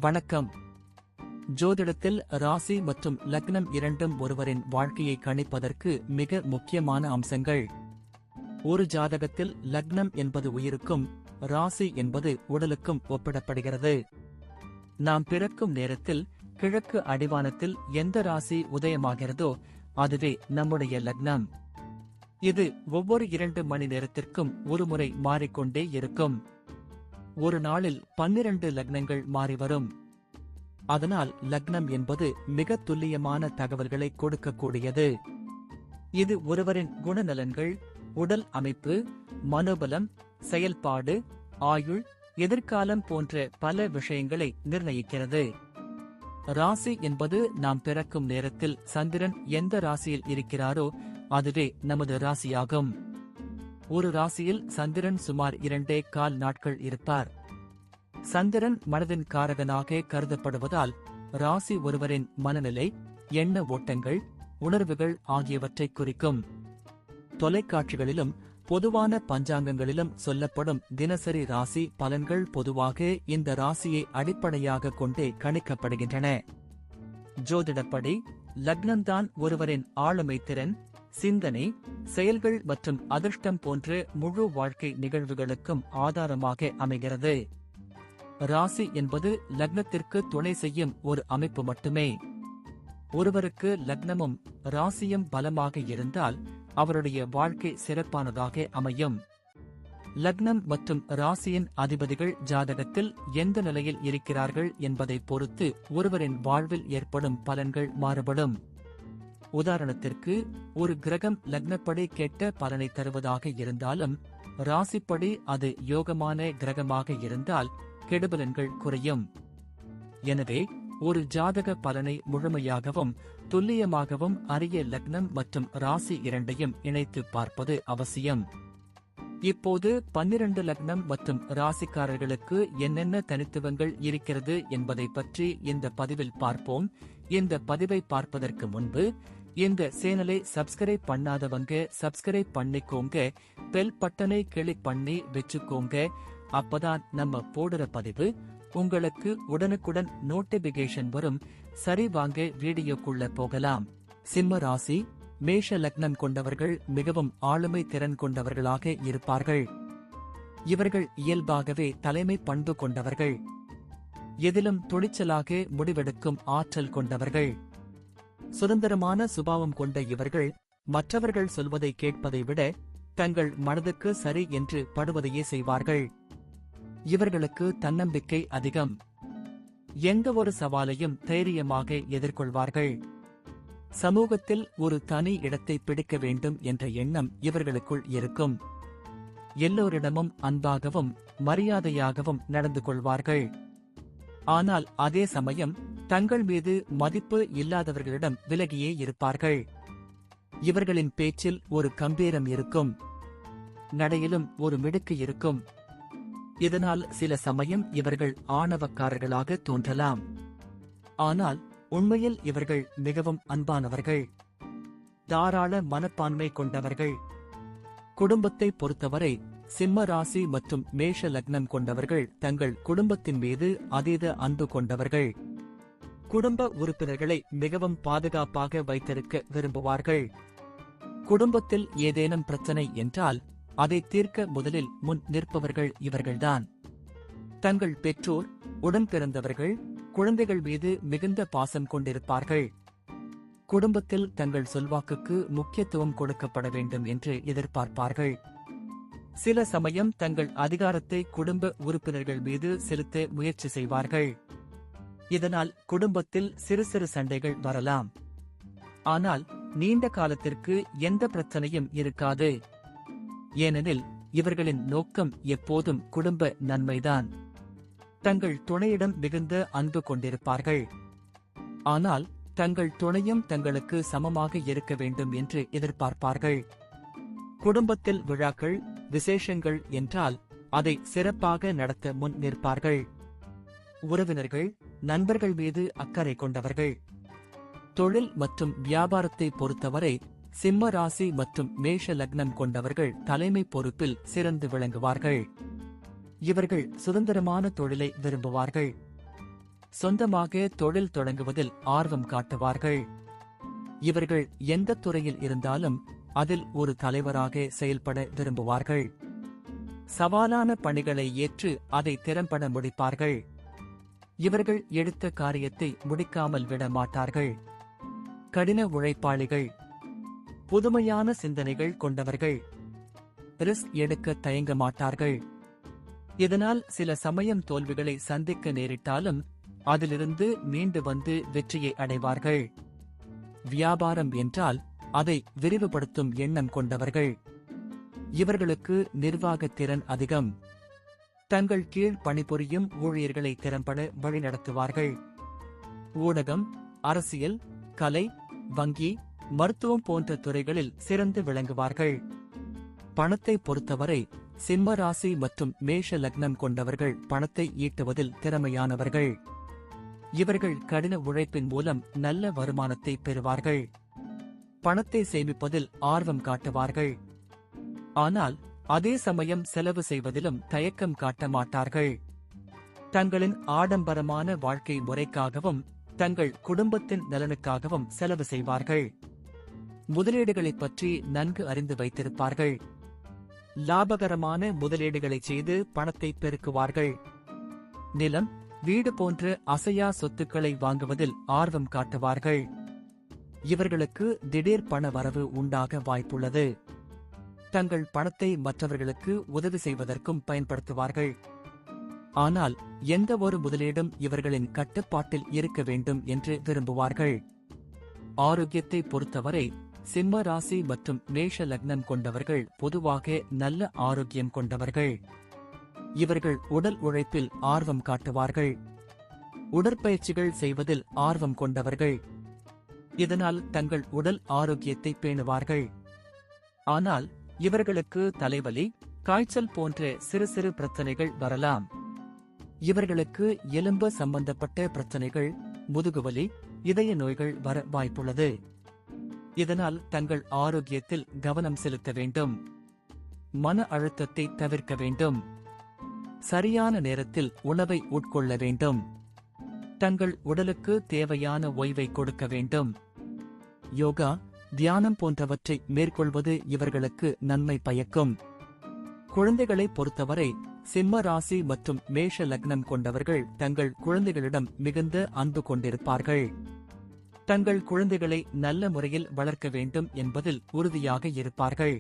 வணக்கம். ஜோதிடத்தில் ராசி மற்றும் லக்னம் இரண்டும் ஒருவரின் வாழ்க்கையை கணிப்பதற்கு மிக முக்கியமான அம்சங்கள். ஒரு ஜாதகத்தில் லக்னம் என்பது உயிருக்கும், ராசி என்பது உடலுக்கும் ஒப்பிடப்படுகிறது. நாம் பிறக்கும் நேரத்தில் கிழக்கு அடிவானத்தில் எந்த ராசி உதயமாகிறதோ அதுவே நம்முடைய லக்னம். இது ஒவ்வொரு 2 மணி நேரத்திற்கும் ஒருமுறை மாறிக்கொண்டே இருக்கும். ஒரு நாளில் 12 லக்னங்கள் மாறிவரும். அதனால் லக்னம் என்பது மிக துல்லியமான தகவல்களை கொடுக்கக்கூடியது. இது ஒருவரின் குணநலன்கள், உடல் அமைப்பு, மனோபலம், செயல்பாடு, ஆயுள், எதிர்காலம் போன்ற பல விஷயங்களை நிர்ணயிக்கிறது. ராசி என்பது நாம் பிறக்கும் நேரத்தில் சந்திரன் எந்த ராசியில் இருக்கிறாரோ அதுவே நமது ராசியாகும். ஒரு ராசியில் சந்திரன் சுமார் 2.25 நாட்கள் இருப்பார். சந்திரன் மனதின் காரகனாக கருதப்படுவதால் ராசி ஒருவரின் மனநிலை, எண்ண ஓட்டங்கள், உணர்வுகள் ஆகியவற்றை குறிக்கும். தொலைக்காட்சிகளிலும் பொதுவான பஞ்சாங்கங்களிலும் சொல்லப்படும் தினசரி ராசி பலன்கள் பொதுவாக இந்த ராசியை அடிப்படையாக கொண்டே கணிக்கப்படுகின்றன. ஜோதிடப்படி லக்னம்தான் ஒருவரின் ஆளுமை திறன், சிந்தனை, செயல்கள் மற்றும் அதிர்ஷ்டம் போன்ற முழு வாழ்க்கை நிகழ்வுகளுக்கும் ஆதாரமாக அமைகிறது. ராசி என்பது லக்னத்திற்கு துணை செய்யும் ஒரு அமைப்பு மட்டுமே. ஒருவருக்கு லக்னமும் ராசியும் பலமாக இருந்தால் அவருடைய வாழ்க்கை சிறப்பானதாக அமையும். லக்னம் மற்றும் ராசியின் அதிபதிகள் ஜாதகத்தில் எந்த நிலையில் இருக்கிறார்கள் என்பதை பொறுத்து ஒருவரின் வாழ்வில் ஏற்படும் பலன்கள் மாறுபடும். உதாரணத்திற்கு, ஒரு கிரகம் லக்னப்படி கெட்ட பலனை தருவதாக இருந்தாலும் ராசிப்படி அது யோகமான கிரகமாக இருந்தால் கெடுபலன்கள் குறையும். எனவே ஒரு ஜாதக பலனை முழுமையாகவும் துல்லியமாகவும் அறிய லக்னம் மற்றும் ராசி இரண்டையும் இணைத்து பார்ப்பது அவசியம். இப்போது 12 லக்னம் மற்றும் ராசிக்காரர்களுக்கு என்னென்ன தனித்துவங்கள் இருக்கிறது என்பதை பற்றி இந்த பதிவில் பார்ப்போம். இந்த பதிவை பார்ப்பதற்கு முன்பு இந்த சேனலை சப்ஸ்கிரைப் பண்ணாதவங்க சப்ஸ்கிரைப் பண்ணிக்கோங்க, பெல் பட்டனை கிளிக் பண்ணி வச்சுக்கோங்க. அப்பதான் நம்ம போடுற பதிவு உங்களுக்கு உடனுக்குடன் நோட்டிபிகேஷன் வரும். சரி, வாங்க வீடியோக்குள்ள போகலாம். சிம்ம ராசி, மேஷ லக்னம் கொண்டவர்கள் மிகவும் ஆளுமை திறன் கொண்டவர்களாக இருப்பார்கள். இவர்கள் இயல்பாகவே தலைமை பண்பு கொண்டவர்கள். எதிலும் துணிச்சலாக முடிவெடுக்கும் ஆற்றல் கொண்டவர்கள். சுதந்திரமான சுபாவம் கொண்ட இவர்கள் மற்றவர்கள் சொல்வதை கேட்பதை விட தங்கள் மனதுக்கு சரி என்று படுவதையே செய்வார்கள். இவர்களுக்கு தன்னம்பிக்கை அதிகம். எந்த ஒரு சவாலையும் தைரியமாக எதிர்கொள்வார்கள். சமூகத்தில் ஒரு தனி இடத்தை பிடிக்க வேண்டும் என்ற எண்ணம் இவர்களுக்குள் இருக்கும். எல்லோரிடமும் அன்பாகவும் மரியாதையாகவும் நடந்து கொள்வார்கள். ஆனால் அதே சமயம் தங்கள் மீது மதிப்பு இல்லாதவர்களிடம் விலகியே இருப்பார்கள். இவர்களின் பேச்சில் ஒரு கம்பீரம் இருக்கும். நடையிலும் ஒரு மிடுக்கு இருக்கும். இதனால் சில சமயம் இவர்கள் ஆணவக்காரர்களாக தோன்றலாம். ஆனால் உண்மையில் இவர்கள் மிகவும் அன்பானவர்கள், தாராள மனப்பான்மை கொண்டவர்கள். குடும்பத்தை பொறுத்தவரை சிம்ம ராசி மற்றும் மேஷ லக்னம் கொண்டவர்கள் தங்கள் குடும்பத்தின் மீது அதீத அன்பு கொண்டவர்கள். குடும்ப உறுப்பினர்களை மிகவும் பாதுகாப்பாக வைத்திருக்க விரும்புவார்கள். குடும்பத்தில் ஏதேனும் பிரச்சனை என்றால் அதை தீர்க்க முதலில் முன் நிற்பவர்கள் இவர்கள்தான். தங்கள் பெற்றோர், உடன் பிறந்தவர்கள், குழந்தைகள் மீது மிகுந்த பாசம் கொண்டிருப்பார்கள். குடும்பத்தில் தங்கள் சொல்வாக்குக்கு முக்கியத்துவம் கொடுக்கப்பட வேண்டும் என்று எதிர்பார்ப்பார்கள். சில சமயம் தங்கள் அதிகாரத்தை குடும்ப உறுப்பினர்கள் மீது செலுத்த முயற்சி செய்வார்கள். இதனால் குடும்பத்தில் சிறு சிறு சண்டைகள் வரலாம். ஆனால் நீண்ட காலத்திற்கு எந்த பிரச்சனையும் இருக்காது. ஏனெனில் இவர்களின் நோக்கம் எப்போதும் குடும்ப நன்மைதான். தங்கள் துணையிடம் மிகுந்த அன்பு கொண்டிருப்பார்கள். ஆனால் தங்கள் துணையும் தங்களுக்கு சமமாக இருக்க வேண்டும் என்று எதிர்பார்ப்பார்கள். குடும்பத்தில் விழாக்கள், விசேஷங்கள் என்றால் அதை சிறப்பாக நடத்த முன் நிற்பார்கள். உறவினர்கள், நண்பர்கள் மீது அக்கறை கொண்டவர்கள். தொழில் மற்றும் வியாபாரத்தை பொறுத்தவரை சிம்ம ராசி மற்றும் மேஷ லக்னம் கொண்டவர்கள் தலைமை பொறுப்பில் சிறந்து விளங்குவார்கள். இவர்கள் சுதந்திரமான தொழிலை விரும்புவார்கள். சொந்தமாக தொழில் தொடங்குவதில் ஆர்வம் காட்டுவார்கள். இவர்கள் எந்த துறையில் இருந்தாலும் அதில் ஒரு தலைவராக செயல்பட விரும்புவார்கள். சவாலான பணிகளை ஏற்று அதை திறம்பட முடிப்பார்கள். இவர்கள் எடுத்த காரியத்தை முடிக்காமல் விட மாட்டார்கள். கடின உழைப்பாளிகள், புதுமையான சிந்தனைகள் கொண்டவர்கள், ரிஸ்க் எடுக்க தயங்க மாட்டார்கள். இதனால் சில சமயம் தோல்விகளை சந்திக்க நேரிட்டாலும் அதிலிருந்து மீண்டு வந்து வெற்றியை அடைவார்கள். வியாபாரம் என்றால் அதை விரிவுபடுத்தும் எண்ணம் கொண்டவர்கள். இவர்களுக்கு நிர்வாகத் திறன் அதிகம். தங்கள் கீழ் பணிபுரியும் ஊழியர்களை திறம்பட வழிநடத்துவார்கள். ஊடகம், அரசியல், கலை, வங்கி, மருத்துவம் போன்ற துறைகளில் சிறந்து விளங்குவார்கள். பணத்தை பொறுத்தவரை சிம்ம ராசி மற்றும் மேஷ லக்னம் கொண்டவர்கள் பணத்தை ஈட்டுவதில் திறமையானவர்கள். இவர்கள் கடின உழைப்பின் மூலம் நல்ல வருமானத்தை பெறுவார்கள். பணத்தை சேமிப்பதில் ஆர்வம் காட்டுவார்கள். ஆனால் அதே சமயம் செலவு செய்வதிலும் தயக்கம் காட்ட மாட்டார்கள். தங்களின் ஆடம்பரமான வாழ்க்கை முறைக்காகவும் தங்கள் குடும்பத்தின் நலனுக்காகவும் செலவு செய்வார்கள். முதலீடுகளைப் பற்றி நன்கு அறிந்து வைத்திருப்பார்கள். லாபகரமான முதலீடுகளை செய்து பணத்தை பெருக்குவார்கள். நிலம், வீடு போன்ற அசையா சொத்துக்களை வாங்குவதில் ஆர்வம் காட்டுவார்கள். இவர்களுக்கு திடீர் பண வரவு உண்டாக வாய்ப்புள்ளது. தங்கள் பணத்தை மற்றவர்களுக்கு உதவி செய்வதற்கும் பயன்படுத்துவார்கள். ஆனால் எந்த ஒரு முதலீடும் இவர்களின் கட்டுப்பாட்டில் இருக்க வேண்டும் என்று விரும்புவார்கள். ஆரோக்கியத்தை பொறுத்தவரை சிம்ம ராசி மற்றும் மேஷ லக்னம் கொண்டவர்கள் பொதுவாக நல்ல ஆரோக்கியம் கொண்டவர்கள். இவர்கள் உடல் உழைப்பில் ஆர்வம் காட்டுவார்கள். உடற்பயிற்சிகள் செய்வதில் ஆர்வம் கொண்டவர்கள். இதனால் தங்கள் உடல் ஆரோக்கியத்தை பேணுவார்கள். ஆனால் இவர்களுக்கு தலைவலி, காய்ச்சல் போன்ற சிறு சிறு பிரச்சனைகள் வரலாம். இவர்களுக்கு எலும்பு சம்பந்தப்பட்ட பிரச்சனைகள், முதுகுவலி, இதய நோய்கள் வர வாய்ப்புள்ளது. இதனால் தங்கள் ஆரோக்கியத்தில் கவனம் செலுத்த வேண்டும். மன அழுத்தத்தை தவிர்க்க வேண்டும். சரியான நேரத்தில் உணவை உட்கொள்ள வேண்டும். தங்கள் உடலுக்கு தேவையான ஓய்வை கொடுக்க வேண்டும். யோகா, தியானம் போன்றவற்றை மேற்கொள்வது இவர்களுக்கு நன்மை பயக்கும். குழந்தைகளை பொறுத்தவரை சிம்ம ராசி மற்றும் மேஷ லக்னம் கொண்டவர்கள் தங்கள் குழந்தைகளிடம் மிகுந்த அன்பு கொண்டிருப்பார்கள். தங்கள் குழந்தைகளை நல்ல முறையில் வளர்க்க வேண்டும் என்பதில் உறுதியாக இருப்பார்கள்.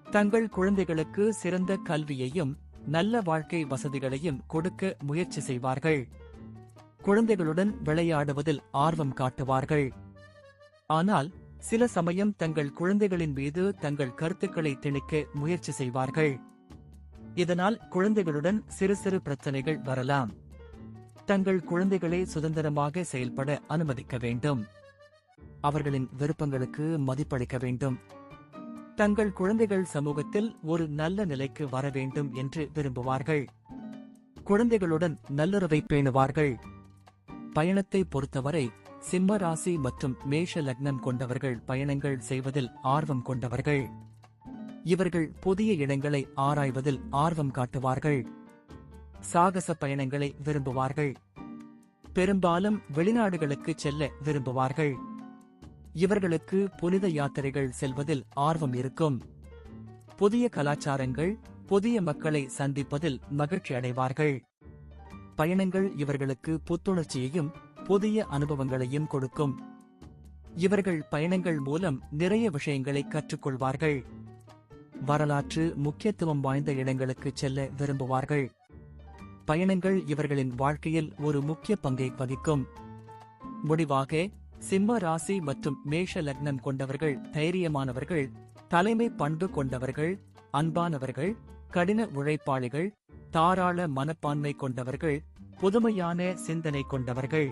தங்கள் குழந்தைகளுக்கு சிறந்த கல்வியையும் நல்ல வாழ்க்கை வசதிகளையும் கொடுக்க முயற்சி செய்வார்கள். குழந்தைகளுடன் விளையாடுவதில் ஆர்வம் காட்டுவார்கள். ஆனால் சில சமயம் தங்கள் குழந்தைகளின் மீது தங்கள் கருத்துக்களை திணிக்க முயற்சி செய்வார்கள். இதனால் குழந்தைகளுடன் சிறு சிறு பிரச்சனைகள் வரலாம். தங்கள் குழந்தைகளை சுதந்திரமாக செயல்பட அனுமதிக்க வேண்டும். அவர்களின் விருப்பங்களுக்கு மதிப்பளிக்க வேண்டும். தங்கள் குழந்தைகள் சமூகத்தில் ஒரு நல்ல நிலைக்கு வர வேண்டும் என்று விரும்புவார்கள். குழந்தைகளுடன் நல்லுறவை பேணுவார்கள். பயணத்தை பொறுத்தவரை சிம்ம ராசி மற்றும் மேஷ லக்னம் கொண்டவர்கள் பயணங்கள் செய்வதில் ஆர்வம் கொண்டவர்கள். இவர்கள் புதிய இடங்களை ஆராய்வதில் ஆர்வம் காட்டுவார்கள். சாகச பயணங்களை விரும்புவார்கள். பெரும்பாலும் வெளிநாடுகளுக்கு செல்ல விரும்புவார்கள். இவர்களுக்கு புனித யாத்திரைகள் செல்வதில் ஆர்வம் இருக்கும். புதிய கலாச்சாரங்கள், புதிய மக்களை சந்திப்பதில் மகிழ்ச்சி அடைவார்கள். பயணங்கள் இவர்களுக்கு புத்துணர்ச்சியையும் புதிய அனுபவங்களையும் கொடுக்கும். இவர்கள் பயணங்கள் மூலம் நிறைய விஷயங்களை கற்றுக்கொள்வார்கள். வரலாற்று முக்கியத்துவம் வாய்ந்த இடங்களுக்கு செல்ல விரும்புவார்கள். பயணங்கள் இவர்களின் வாழ்க்கையில் ஒரு முக்கிய பங்கை வகிக்கும். முடிவாக சிம்ம ராசி மற்றும் மேஷ லக்னம் கொண்டவர்கள் தைரியமானவர்கள், தலைமை பண்பு கொண்டவர்கள், அன்பானவர்கள், கடின உழைப்பாளிகள், தாராள மனப்பான்மை கொண்டவர்கள், புதுமையான சிந்தனை கொண்டவர்கள்.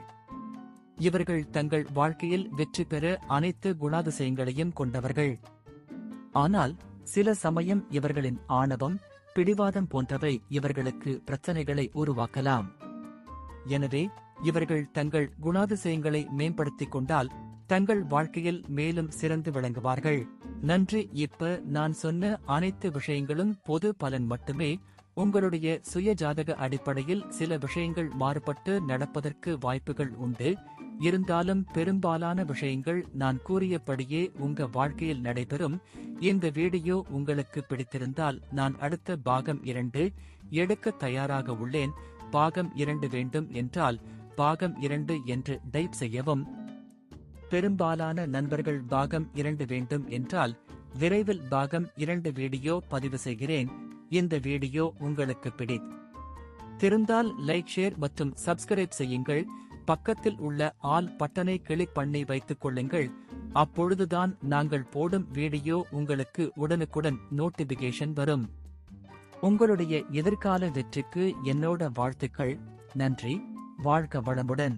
இவர்கள் தங்கள் வாழ்க்கையில் வெற்றி பெற அனைத்து குணாதிசயங்களையும் கொண்டவர்கள். ஆனால் சில சமயம் இவர்களின் ஆணவம், பிடிவாதம் போன்றவை இவர்களுக்கு பிரச்சனைகளை உருவாக்கலாம். எனவே இவர்கள் தங்கள் குணாதிசயங்களை மேம்படுத்திக் கொண்டால் தங்கள் வாழ்க்கையில் மேலும் சிறந்து விளங்குவார்கள். நன்றி. இப்ப நான் சொன்ன அனைத்து விஷயங்களும் பொது பலன் மட்டுமே. உங்களுடைய சுய ஜாதக அடிப்படையில் சில விஷயங்கள் மாறுபட்டு நடப்பதற்கு வாய்ப்புகள் உண்டு. இருந்தாலும் பெரும்பாலான விஷயங்கள் நான் கூறியபடியே உங்க வாழ்க்கையில் நடைபெறும். இந்த வீடியோ உங்களுக்கு பிடித்திருந்தால் நான் அடுத்த பாகம் 2 எடுக்க தயாராக உள்ளேன். பாகம் 2 வேண்டும் என்றால் பாகம் 2 என்று டைப் செய்யவும். பெரும்பாலான நண்பர்கள் பாகம் 2 வேண்டும் என்றால் விரைவில் பாகம் 2 வீடியோ பதிவு செய்கிறேன். இந்த வீடியோ உங்களுக்கு பிடித்திருந்தால் லைக், ஷேர் மற்றும் சப்ஸ்கிரைப் செய்யுங்கள். பக்கத்தில் உள்ள ஆல் பட்டனை கிளிக் பண்ணி வைத்துக் கொள்ளுங்கள். அப்பொழுதுதான் நாங்கள் போடும் வீடியோ உங்களுக்கு உடனுக்குடன் நோட்டிபிகேஷன் வரும். உங்களுடைய எதிர்கால வெற்றிக்கு என்னோட வாழ்த்துக்கள். நன்றி. வாழ்க வளமுடன்.